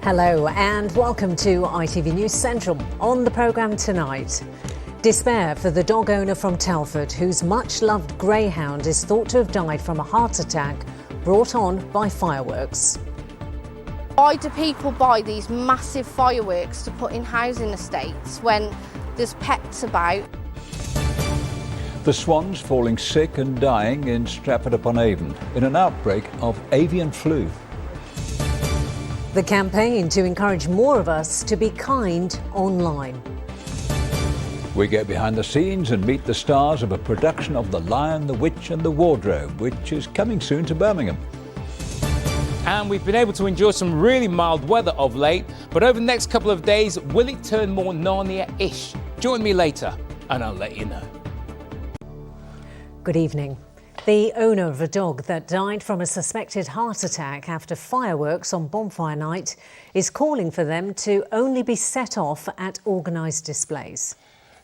Hello and welcome to ITV News Central. On the programme tonight, despair for the dog owner from Telford whose much-loved greyhound is thought to have died from a heart attack brought on by fireworks. Why do people buy these massive fireworks to put in housing estates when there's pets about? The swans falling sick and dying in Stratford-upon-Avon in an outbreak of avian flu. The campaign to encourage more of us to be kind online. We get behind the scenes and meet the stars of a production of The Lion, the Witch and the Wardrobe, which is coming soon to Birmingham. And we've been able to enjoy some really mild weather of late, but over the next couple of days, will it turn more Narnia-ish? Join me later and I'll let you know. Good evening. The owner of a dog that died from a suspected heart attack after fireworks on bonfire night is calling for them to only be set off at organised displays.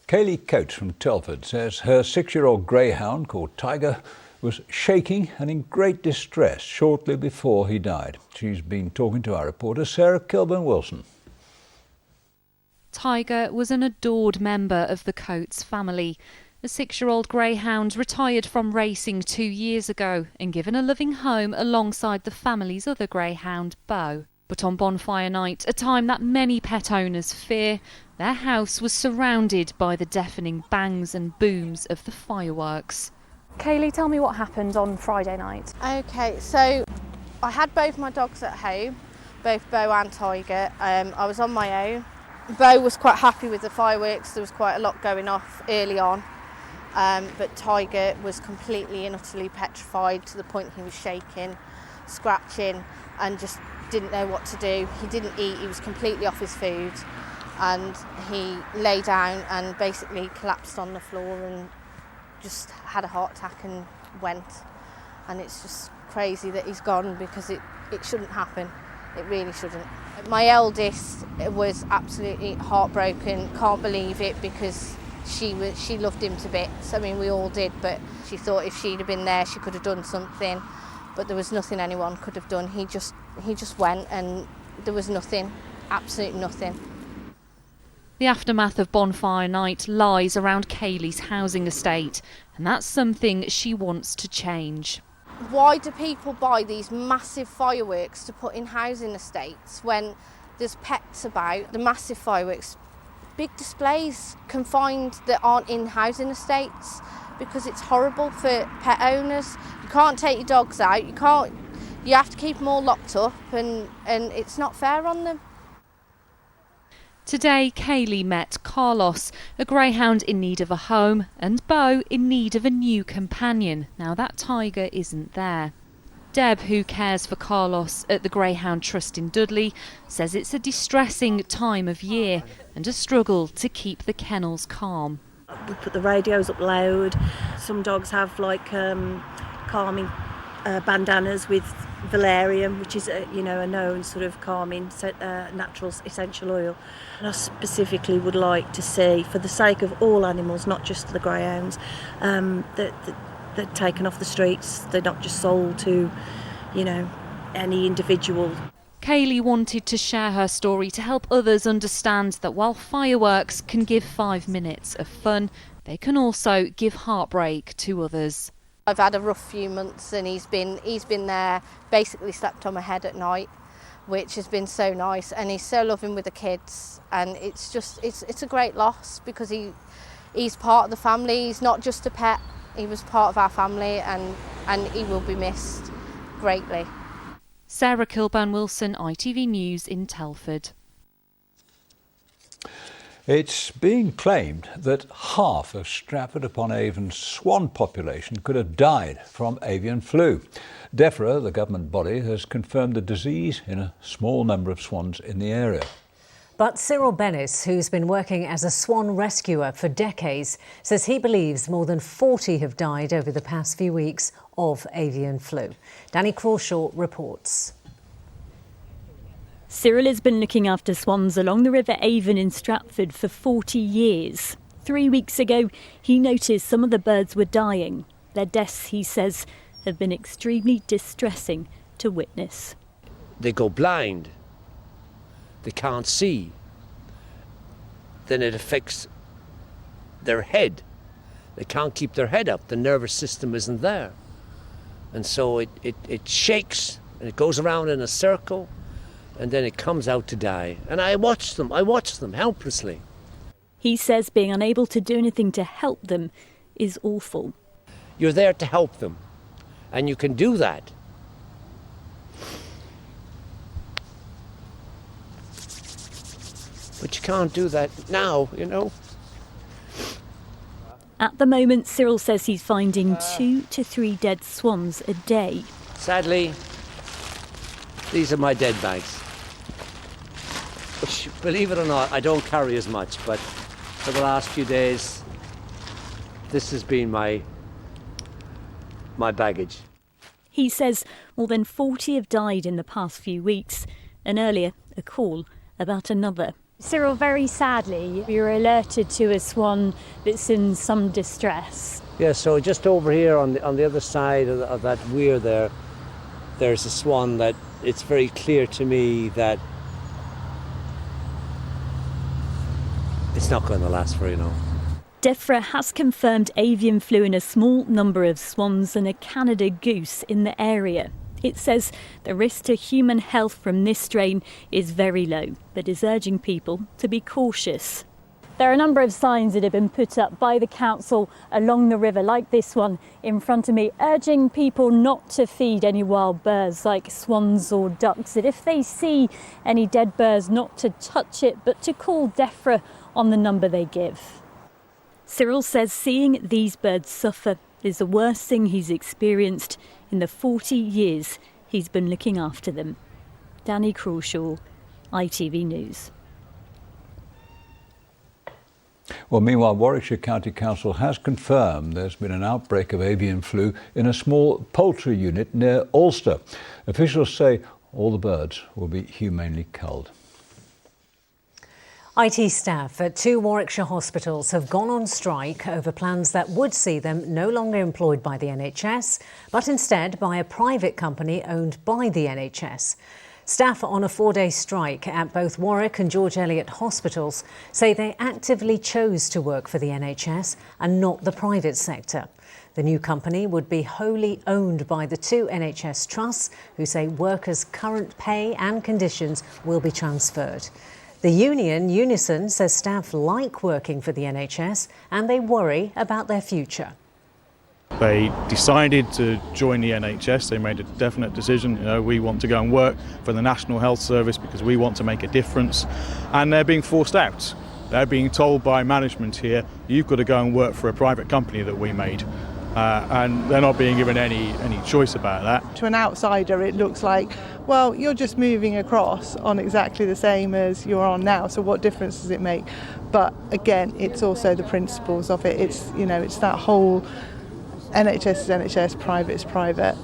Kaylee Coates from Telford says her 6-year-old greyhound called Tiger was shaking and in great distress shortly before he died. She's been talking to our reporter Sarah Kilburn-Wilson. Tiger was an adored member of the Coates family. The 6-year-old greyhound retired from racing 2 years ago and given a loving home alongside the family's other greyhound, Bo. But on bonfire night, a time that many pet owners fear, their house was surrounded by the deafening bangs and booms of the fireworks. Kaylee, tell me what happened on Friday night. Okay, so I had both my dogs at home, both Bo and Tiger. I was on my own. Bo was quite happy with the fireworks. There was quite a lot going off early on. But Tiger was completely and utterly petrified to the point he was shaking, scratching and just didn't know what to do. He didn't eat, he was completely off his food and he lay down and basically collapsed on the floor and just had a heart attack and went. And it's just crazy that he's gone because it shouldn't happen. It really shouldn't. My eldest was absolutely heartbroken, can't believe it because she loved him to bits. I mean, we all did, but she thought if she'd have been there, she could have done something. But there was nothing anyone could have done. He just went, and there was nothing, absolutely nothing. The aftermath of bonfire night lies around Kaylee's housing estate, and that's something she wants to change. Why do people buy these massive fireworks to put in housing estates when there's pets about? The massive fireworks, big displays confined that aren't in housing estates because it's horrible for pet owners. You can't take your dogs out, you have to keep them all locked up and it's not fair on them. Today, Kaylee met Carlos, a greyhound in need of a home, and Bo in need of a new companion. Now that Tiger isn't there. Deb, who cares for Carlos at the Greyhound Trust in Dudley, says it's a distressing time of year and a struggle to keep the kennels calm. We put the radios up loud. Some dogs have like calming bandanas with valerian, which is a known sort of calming natural essential oil. And I specifically would like to see, for the sake of all animals, not just the greyhounds, that they're taken off the streets. They're not just sold to, any individual. Kaylee wanted to share her story to help others understand that while fireworks can give 5 minutes of fun, they can also give heartbreak to others. I've had a rough few months and he's been there, basically slept on my head at night, which has been so nice, and he's so loving with the kids, and it's a great loss because he's part of the family. He's not just a pet, he was part of our family and he will be missed greatly. Sarah Kilburn-Wilson, ITV News in Telford. It's being claimed that half of Stratford-upon-Avon's swan population could have died from avian flu. DEFRA, the government body, has confirmed the disease in a small number of swans in the area. But Cyril Bennis, who's been working as a swan rescuer for decades, says he believes more than 40 have died over the past few weeks of avian flu. Danny Crawshaw reports. Cyril has been looking after swans along the River Avon in Stratford for 40 years. 3 weeks ago, he noticed some of the birds were dying. Their deaths, he says, have been extremely distressing to witness. They go blind. they can't see, then it affects their head. They can't keep their head up. The nervous system isn't there. And so it shakes and it goes around in a circle and then it comes out to die. And I watch them helplessly. He says being unable to do anything to help them is awful. You're there to help them, and you can do that. But you can't do that now, you know. At the moment, Cyril says he's finding 2 to 3 dead swans a day. Sadly, these are my dead bags. Which, believe it or not, I don't carry as much, but for the last few days, this has been my baggage. He says more than 40 have died in the past few weeks, and earlier a call about another. Cyril, very sadly, you were alerted to a swan that's in some distress. Yeah, so just over here on the other side of that weir there's a swan that it's very clear to me that it's not going to last very long. DEFRA has confirmed avian flu in a small number of swans and a Canada goose in the area. It says the risk to human health from this strain is very low, but is urging people to be cautious. There are a number of signs that have been put up by the council along the river, like this one in front of me, urging people not to feed any wild birds like swans or ducks, that if they see any dead birds, not to touch it, but to call DEFRA on the number they give. Cyril says seeing these birds suffer is the worst thing he's experienced in the 40 years he's been looking after them. Danny Crawshaw, ITV News. Well, meanwhile, Warwickshire County Council has confirmed there's been an outbreak of avian flu in a small poultry unit near Ulster. Officials say all the birds will be humanely culled. IT staff at 2 Warwickshire hospitals have gone on strike over plans that would see them no longer employed by the NHS, but instead by a private company owned by the NHS. Staff on a 4-day strike at both Warwick and George Eliot hospitals say they actively chose to work for the NHS and not the private sector. The new company would be wholly owned by the 2 NHS trusts, who say workers' current pay and conditions will be transferred. The union, Unison, says staff like working for the NHS and they worry about their future. They decided to join the NHS. They made a definite decision. We want to go and work for the National Health Service because we want to make a difference. And they're being forced out. They're being told by management here, you've got to go and work for a private company that we made. And they're not being given any choice about that. To an outsider, it looks like, well, you're just moving across on exactly the same as you're on now, so what difference does it make? But again, it's also the principles of it. It's, it's that whole NHS is NHS, private is private.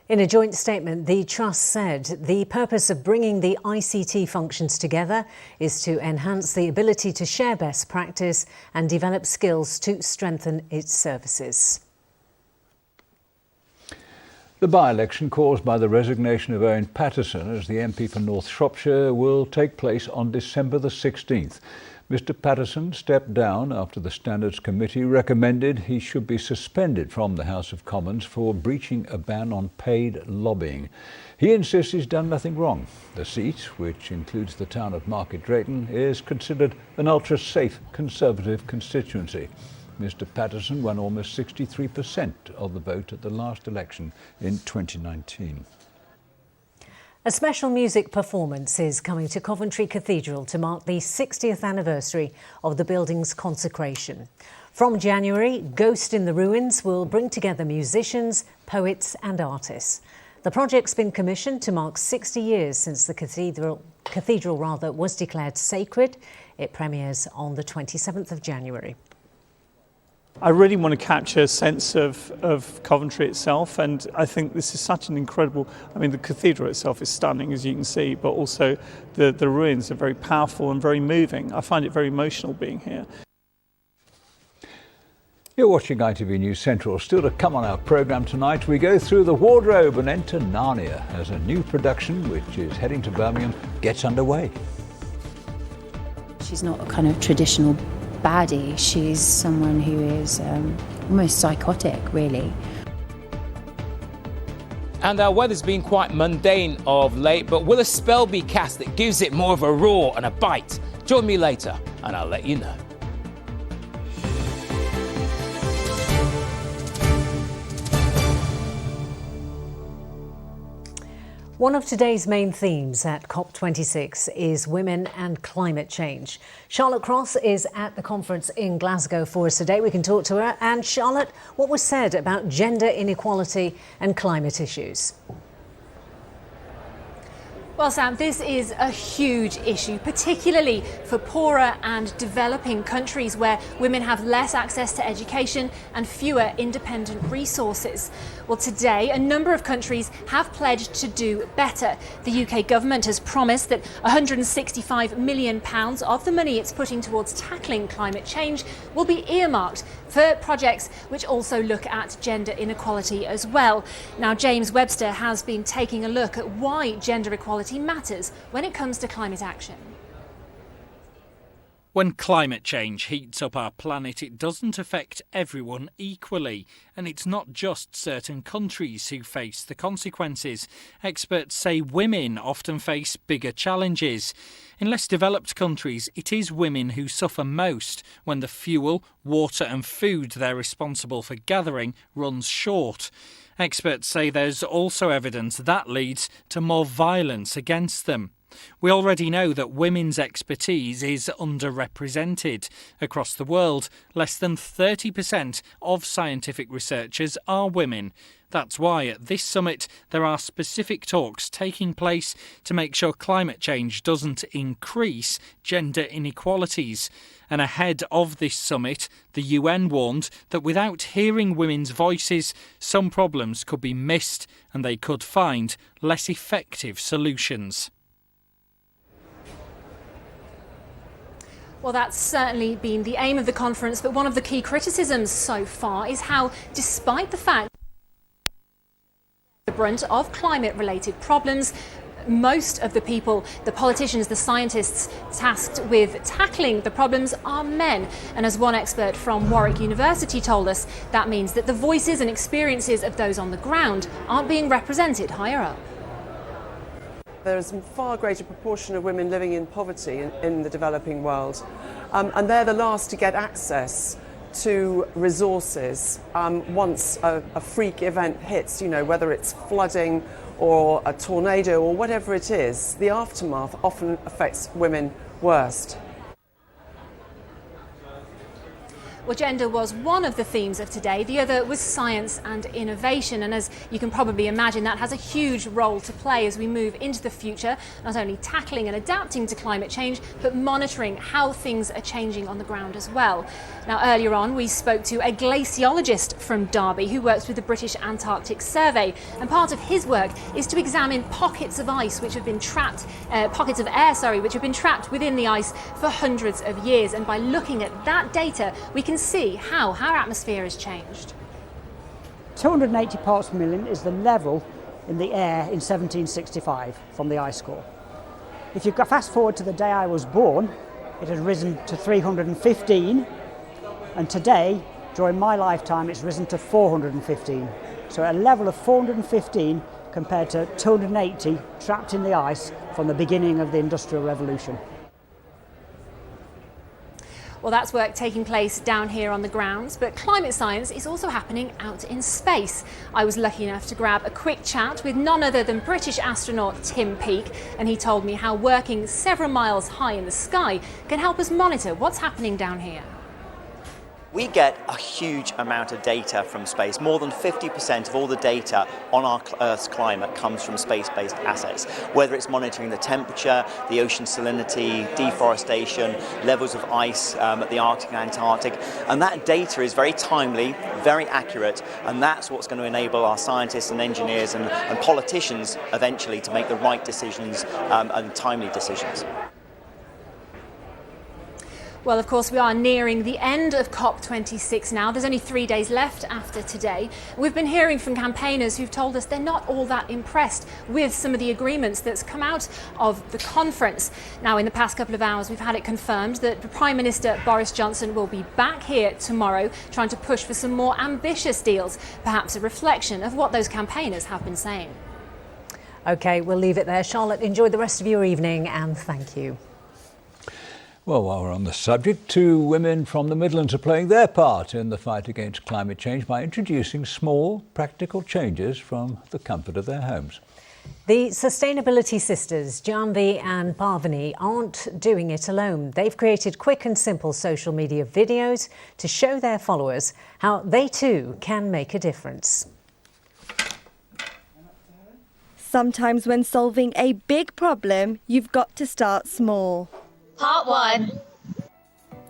In a joint statement, the Trust said the purpose of bringing the ICT functions together is to enhance the ability to share best practice and develop skills to strengthen its services. The by-election caused by the resignation of Erin Patterson as the MP for North Shropshire will take place on December the 16th. Mr Patterson stepped down after the Standards Committee recommended he should be suspended from the House of Commons for breaching a ban on paid lobbying. He insists he's done nothing wrong. The seat, which includes the town of Market Drayton, is considered an ultra-safe Conservative constituency. Mr Patterson won almost 63% of the vote at the last election in 2019. A special music performance is coming to Coventry Cathedral to mark the 60th anniversary of the building's consecration. From January, Ghost in the Ruins will bring together musicians, poets and artists. The project's been commissioned to mark 60 years since the cathedral was declared sacred. It premieres on the 27th of January. I really want to capture a sense of Coventry itself, and I think this is such an incredible, the cathedral itself is stunning, as you can see, but also the ruins are very powerful and very moving. I find it very emotional being here. You're watching ITV News Central. Still to come on our programme tonight, we go through the wardrobe and enter Narnia as a new production, which is heading to Birmingham, gets underway. She's not a kind of traditional baddie. She's someone who is almost psychotic, really. And our weather's been quite mundane of late, but will a spell be cast that gives it more of a roar and a bite? Join me later and I'll let you know. One of today's main themes at COP26 is women and climate change. Charlotte Cross is at the conference in Glasgow for us today. We can talk to her. And Charlotte, what was said about gender inequality and climate issues? Well, Sam, this is a huge issue, particularly for poorer and developing countries where women have less access to education and fewer independent resources. Well, today, a number of countries have pledged to do better. The UK government has promised that £165 million of the money it's putting towards tackling climate change will be earmarked for projects which also look at gender inequality as well. Now, James Webster has been taking a look at why gender equality matters when it comes to climate action. When climate change heats up our planet, it doesn't affect everyone equally. And it's not just certain countries who face the consequences. Experts say women often face bigger challenges. In less developed countries, it is women who suffer most when the fuel, water and food they're responsible for gathering runs short. Experts say there's also evidence that leads to more violence against them. We already know that women's expertise is underrepresented. Across the world, less than 30% of scientific researchers are women. That's why at this summit there are specific talks taking place to make sure climate change doesn't increase gender inequalities. And ahead of this summit, the UN warned that without hearing women's voices, some problems could be missed and they could find less effective solutions. Well, that's certainly been the aim of the conference, but one of the key criticisms so far is how, despite the fact the brunt of climate-related problems, most of the people, the politicians, the scientists tasked with tackling the problems are men. And as one expert from Warwick University told us, that means that the voices and experiences of those on the ground aren't being represented higher up. There is a far greater proportion of women living in poverty in the developing world, and they're the last to get access to resources once a freak event hits, you know, whether it's flooding or a tornado or whatever it is. The aftermath often affects women worst. Well, gender was one of the themes of today. The other was science and innovation. And as you can probably imagine, that has a huge role to play as we move into the future, not only tackling and adapting to climate change, but monitoring how things are changing on the ground as well. Now, earlier on, we spoke to a glaciologist from Derby who works with the British Antarctic Survey. And part of his work is to examine pockets of ice which have been trapped, pockets of air, which have been trapped within the ice for hundreds of years. And by looking at that data, we can see how our atmosphere has changed. 280 parts per million is the level in the air in 1765 from the ice core. If you fast forward to the day I was born, it had risen to 315, and today, during my lifetime, it's risen to 415. So at a level of 415 compared to 280 trapped in the ice from the beginning of the Industrial Revolution. Well, that's work taking place down here on the grounds, but climate science is also happening out in space. I was lucky enough to grab a quick chat with none other than British astronaut Tim Peake, and he told me how working several miles high in the sky can help us monitor what's happening down here. We get a huge amount of data from space. More than 50% of all the data on our Earth's climate comes from space-based assets, whether it's monitoring the temperature, the ocean salinity, deforestation, levels of ice at the Arctic and Antarctic. And that data is very timely, very accurate, and that's what's going to enable our scientists and engineers and politicians eventually to make the right decisions and timely decisions. Well, of course, we are nearing the end of COP26 now. There's only 3 days left after today. We've been hearing from campaigners who've told us they're not all that impressed with some of the agreements that's come out of the conference. Now, in the past couple of hours, we've had it confirmed that Prime Minister Boris Johnson will be back here tomorrow trying to push for some more ambitious deals, perhaps a reflection of what those campaigners have been saying. OK, we'll leave it there. Charlotte, enjoy the rest of your evening and thank you. Well, while we're on the subject, 2 women from the Midlands are playing their part in the fight against climate change by introducing small, practical changes from the comfort of their homes. The Sustainability Sisters, Janvi and Parvani, aren't doing it alone. They've created quick and simple social media videos to show their followers how they too can make a difference. Sometimes when solving a big problem, you've got to start small. Part 1.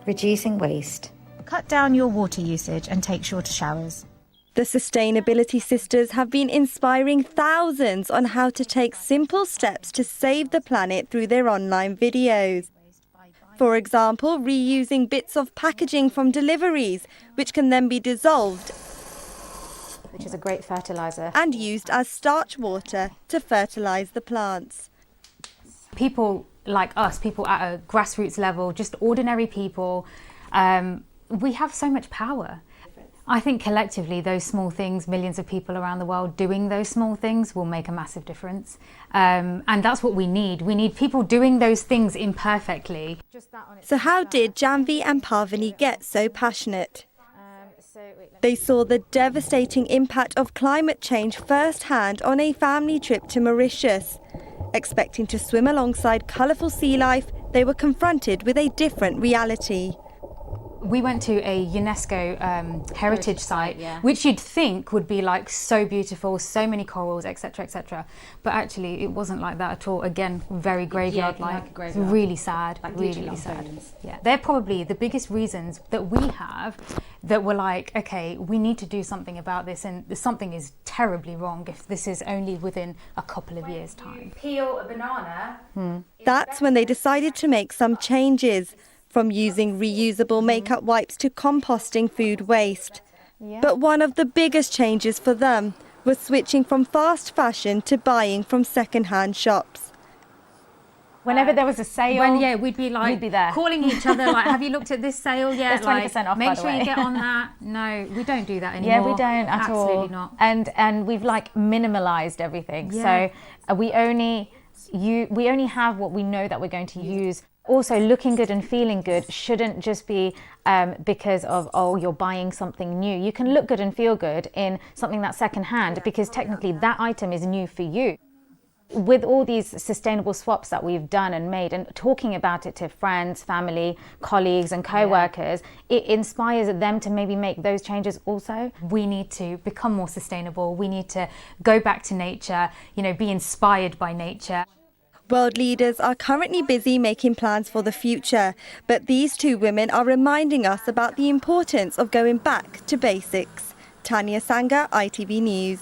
Reducing waste. Cut down your water usage and take shorter showers. The Sustainability Sisters have been inspiring thousands on how to take simple steps to save the planet through their online videos. For example, reusing bits of packaging from deliveries, which can then be dissolved, which is a great fertiliser, and used as starch water to fertilise the plants. People like us, people at a grassroots level, just ordinary people, we have so much power. I think collectively those small things, millions of people around the world doing those small things will make a massive difference. And that's what we need. We need people doing those things imperfectly. So how did Janvi and Parvani get so passionate? They saw the devastating impact of climate change firsthand on a family trip to Mauritius. Expecting to swim alongside colourful sea life, they were confronted with a different reality. We went to a UNESCO heritage site, which you'd think would be like so beautiful, so many corals, etc., etc. But actually, it wasn't like that at all. Again, very graveyard-like. Graveyard. Really sad, like really sad. Yeah, they're probably the biggest reasons that we have that we're like, okay, we need to do something about this, and something is terribly wrong if this is only within a couple of years' time. Peel a banana. That's when they decided to make some changes. From using reusable makeup wipes to composting food waste. But one of the biggest changes for them was switching from fast fashion to buying from second-hand shops. Whenever there was a sale, we'd be there. Calling each other, like, have you looked at this sale yet? There's 20% off, make by the sure way. You get on that. No, we don't do that anymore. Yeah, we don't at all. Absolutely not. And we've like minimalised everything. Yeah. So we only have what we know that we're going to use. Also, looking good and feeling good shouldn't just be because of, you're buying something new. You can look good and feel good in something that's secondhand because technically that item is new for you. With all these sustainable swaps that we've done and made and talking about it to friends, family, colleagues and co-workers, it inspires them to maybe make those changes also. We need to become more sustainable. We need to go back to nature, be inspired by nature. World leaders are currently busy making plans for the future, but these 2 women are reminding us about the importance of going back to basics. Tanya Sanga, ITV News.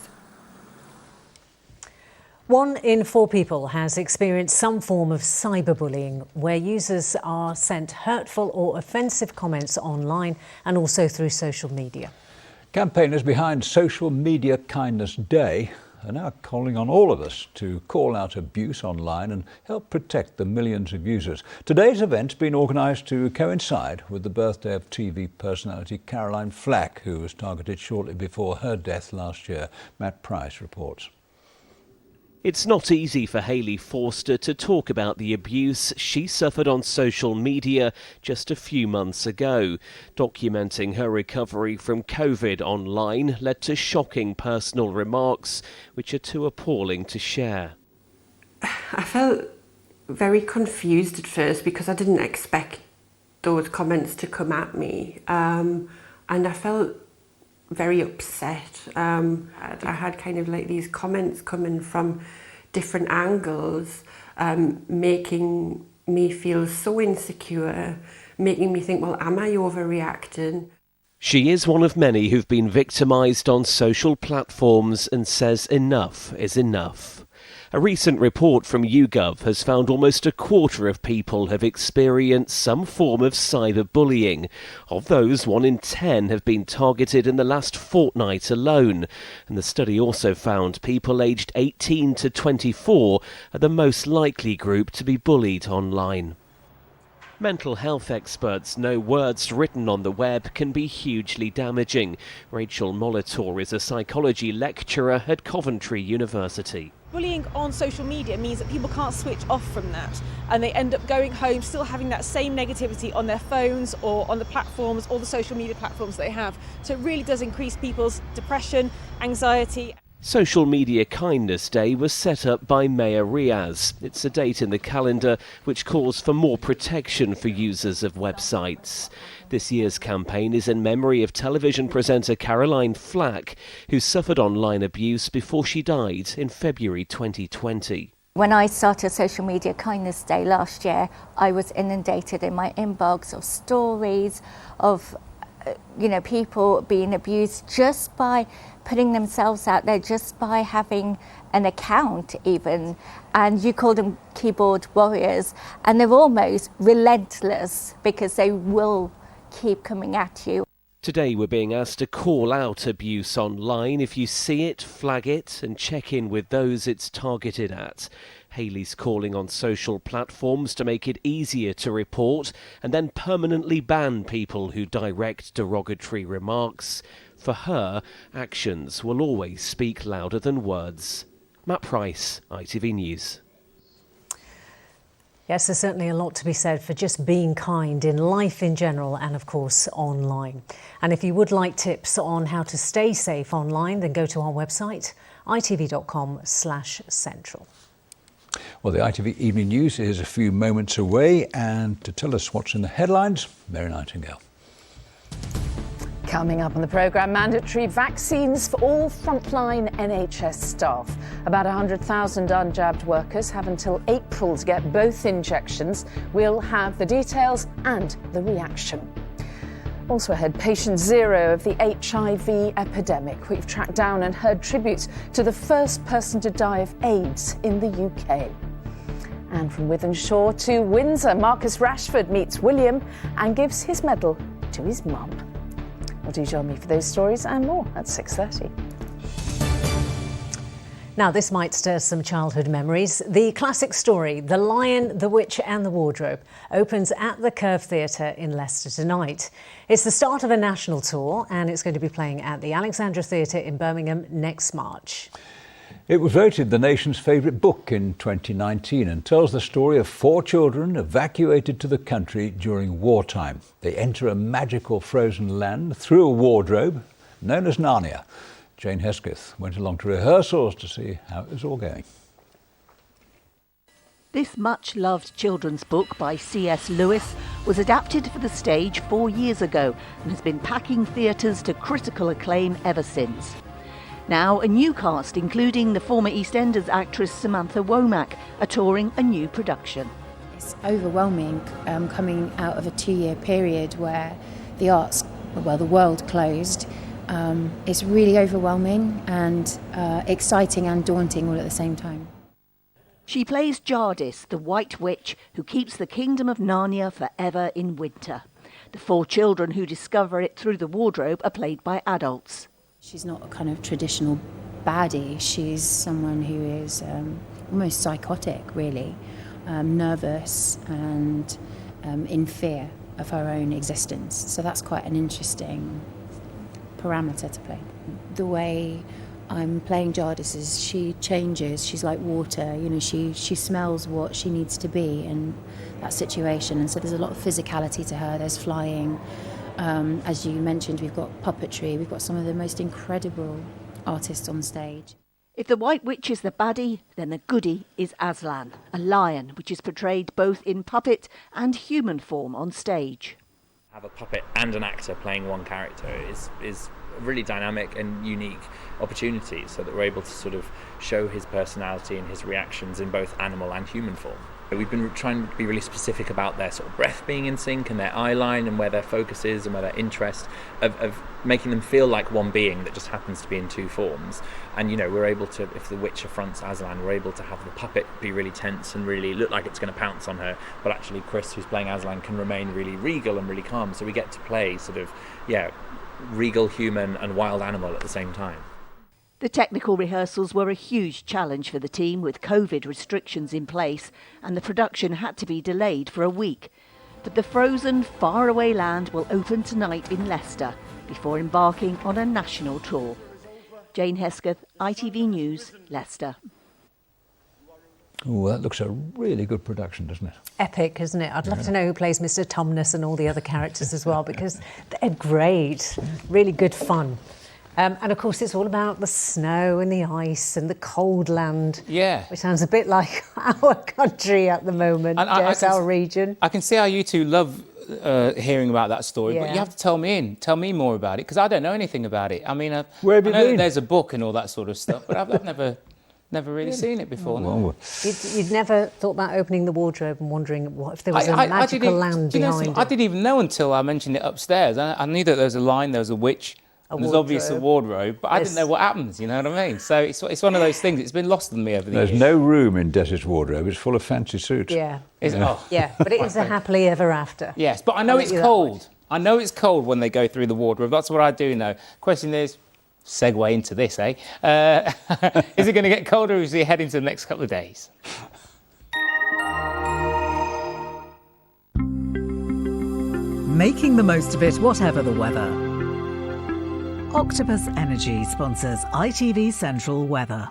1 in 4 people has experienced some form of cyberbullying, where users are sent hurtful or offensive comments online and also through social media. Campaigners behind Social Media Kindness Day are now calling on all of us to call out abuse online and help protect the millions of users. Today's event's been organised to coincide with the birthday of TV personality Caroline Flack, who was targeted shortly before her death last year. Matt Price reports. It's not easy for Hayley Forster to talk about the abuse she suffered on social media just a few months ago. Documenting her recovery from COVID online led to shocking personal remarks, which are too appalling to share. I felt very confused at first because I didn't expect those comments to come at me, and I felt very upset. I had kind of like these comments coming from different angles, making me feel so insecure, making me think, well, am I overreacting? She is one of many who've been victimised on social platforms and says enough is enough. A recent report from YouGov has found almost a quarter of people have experienced some form of cyberbullying. Of those, 1 in 10 have been targeted in the last fortnight alone. And the study also found people aged 18 to 24 are the most likely group to be bullied online. Mental health experts know words written on the web can be hugely damaging. Rachel Molitor is a psychology lecturer at Coventry University. Bullying on social media means that people can't switch off from that, and they end up going home still having that same negativity on their phones or on the platforms or the social media platforms they have. So it really does increase people's depression, anxiety. Social Media Kindness Day was set up by Mayor Riaz. It's a date in the calendar which calls for more protection for users of websites. This year's campaign is in memory of television presenter Caroline Flack, who suffered online abuse before she died in February 2020. When I started Social Media Kindness Day last year, I was inundated in my inbox of stories of people being abused just by putting themselves out there, just by having an account even, and you call them keyboard warriors, and they're almost relentless because they will keep coming at you. Today we're being asked to call out abuse online. If you see it, flag it and check in with those it's targeted at. Hayley's calling on social platforms to make it easier to report and then permanently ban people who direct derogatory remarks. For her, actions will always speak louder than words. Matt Price, ITV News. Yes, there's certainly a lot to be said for just being kind in life in general and, of course, online. And if you would like tips on how to stay safe online, then go to our website, itv.com/central. Well, the ITV Evening News is a few moments away, and to tell us what's in the headlines, Mary Nightingale. Coming up on the programme, mandatory vaccines for all frontline NHS staff. About 100,000 unjabbed workers have until April to get both injections. We'll have the details and the reaction. Also ahead, patient zero of the HIV epidemic. We've tracked down and heard tributes to the first person to die of AIDS in the UK. And from Wythenshawe to Windsor, Marcus Rashford meets William and gives his medal to his mum. Well, do join me for those stories and more at 6:30. Now, this might stir some childhood memories. The classic story, The Lion, the Witch and the Wardrobe, opens at the Curve Theatre in Leicester tonight. It's the start of a national tour, and it's going to be playing at the Alexandra Theatre in Birmingham next March. It was voted the nation's favourite book in 2019 and tells the story of 4 children evacuated to the country during wartime. They enter a magical frozen land through a wardrobe known as Narnia. Jane Hesketh went along to rehearsals to see how it was all going. This much-loved children's book by C.S. Lewis was adapted for the stage 4 years ago and has been packing theatres to critical acclaim ever since. Now, a new cast, including the former EastEnders actress Samantha Womack, are touring a new production. It's overwhelming coming out of a 2-year period where the world closed. It's really overwhelming and exciting and daunting all at the same time. She plays Jardis, the White Witch, who keeps the kingdom of Narnia forever in winter. The 4 children who discover it through the wardrobe are played by adults. She's not a kind of traditional baddie. She's someone who is almost psychotic, really, nervous and in fear of her own existence. So that's quite an interesting parameter to play. The way I'm playing Jardis is she changes. She's like water. She smells what she needs to be in that situation. And so there's a lot of physicality to her. There's flying. As you mentioned, we've got puppetry. We've got some of the most incredible artists on stage. If the White Witch is the baddie, then the goodie is Aslan, a lion which is portrayed both in puppet and human form on stage. Have a puppet and an actor playing one character is really dynamic and unique opportunities, so that we're able to sort of show his personality and his reactions in both animal and human form. We've been trying to be really specific about their sort of breath being in sync and their eye line and where their focus is and where their interest, of making them feel like one being that just happens to be in two forms. And we're able to, if the witch affronts Aslan, we're able to have the puppet be really tense and really look like it's going to pounce on her, but actually Chris, who's playing Aslan, can remain really regal and really calm, so we get to play sort of regal human and wild animal at the same time. The technical rehearsals were a huge challenge for the team, with COVID restrictions in place, and the production had to be delayed for a week. But the frozen, faraway land will open tonight in Leicester before embarking on a national tour. Jane Hesketh, ITV News, Leicester. Oh, that looks a really good production, doesn't it? Epic, isn't it? I'd love to know who plays Mr. Tumnus and all the other characters as well, because they're great. Really good fun. And of course, it's all about the snow and the ice and the cold land. Yeah. Which sounds a bit like our country at the moment, our region. I can see how you two love hearing about that story, but you have to tell me more about it, because I don't know anything about it. I mean, where have you been? That there's a book and all that sort of stuff, but I've never really seen it before. No. You'd never thought about opening the wardrobe and wondering what if there was a magical land behind it? I didn't even know until I mentioned it upstairs. I knew that there was a line, there was a witch, there's obviously a wardrobe, but I didn't know what happens, you know what I mean? So it's one of those things, it's been lost on me over the years. There's no room in Des's wardrobe, it's full of fancy suits. Yeah. Yeah, but it is a happily ever after. Yes, but I know it's cold. I know it's cold when they go through the wardrobe, that's what I do know. Question is, segue into this, eh? Is it going to get colder, or is it heading to the next couple of days? Making the most of it, whatever the weather. Octopus Energy sponsors ITV Central Weather.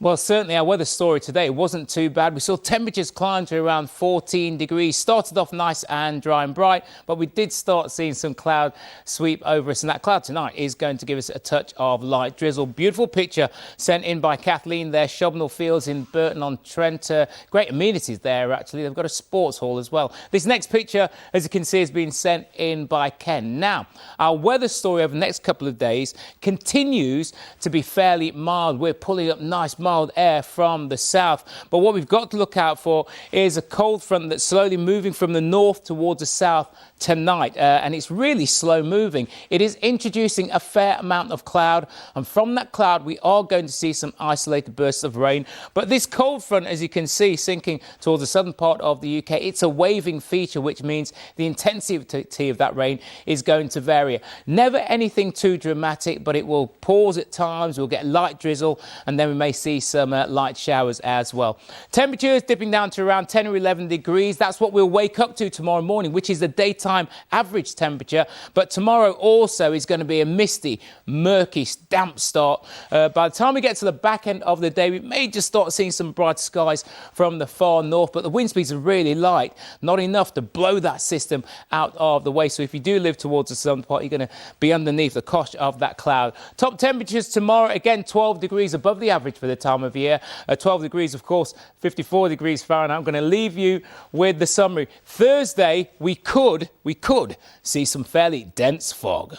Well, certainly our weather story today wasn't too bad. We saw temperatures climb to around 14 degrees. Started off nice and dry and bright, but we did start seeing some cloud sweep over us. And that cloud tonight is going to give us a touch of light drizzle. Beautiful picture sent in by Kathleen there. Shobnall Fields in Burton-on-Trent. Great amenities there, actually. They've got a sports hall as well. This next picture, as you can see, has been sent in by Ken. Now, our weather story over the next couple of days continues to be fairly mild. We're pulling up nice mild air from the south, but what we've got to look out for is a cold front that's slowly moving from the north towards the south tonight, and it's really slow moving. It is introducing a fair amount of cloud, and from that cloud we are going to see some isolated bursts of rain. But this cold front, as you can see, sinking towards the southern part of the UK, it's a waving feature, which means the intensity of that rain is going to vary. Never anything too dramatic, but it will pause at times. We'll get light drizzle, and then we may see some light showers as well. Temperatures dipping down to around 10 or 11 degrees. That's what we'll wake up to tomorrow morning, which is the daytime average temperature. But tomorrow also is going to be a misty, murky, damp start. By the time we get to the back end of the day, we may just start seeing some bright skies from the far north, but the wind speeds are really light, not enough to blow that system out of the way. So if you do live towards the southern part, you're going to be underneath the cosh of that cloud. Top temperatures tomorrow, again, 12 degrees above the average for the time of year. 12 degrees, of course, 54 degrees Fahrenheit. I'm going to leave you with the summary. Thursday, we could see some fairly dense fog.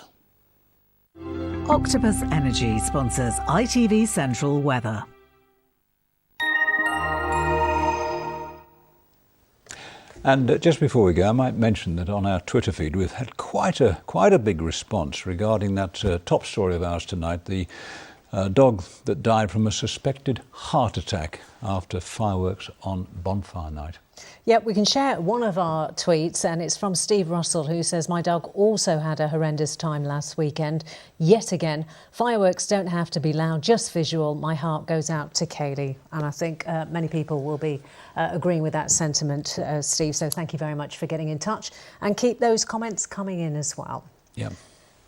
Octopus Energy sponsors ITV Central Weather. And just before we go, I might mention that on our Twitter feed we've had quite a big response regarding that top story of ours tonight, the dog that died from a suspected heart attack after fireworks on bonfire night. Yeah, we can share one of our tweets, and it's from Steve Russell, who says, "My dog also had a horrendous time last weekend. Yet again, fireworks don't have to be loud, just visual. My heart goes out to Kaylee." And I think many people will be agreeing with that sentiment, Steve. So thank you very much for getting in touch, and keep those comments coming in as well. Yeah.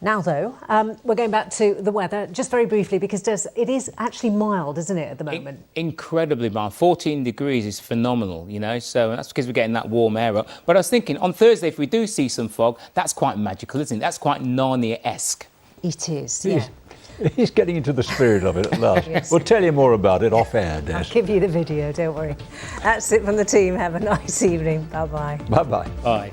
Now, though, we're going back to the weather, just very briefly, because it is actually mild, isn't it, at the moment? Incredibly mild. 14 degrees is phenomenal, you know, so that's because we're getting that warm air up. But I was thinking, on Thursday, if we do see some fog, that's quite magical, isn't it? That's quite Narnia-esque. It is, yeah. He's getting into the spirit of it at last. Yes. We'll tell you more about it off air, Des. I'll give you the video, don't worry. That's it from the team. Have a nice evening. Bye-bye. Bye-bye. Bye.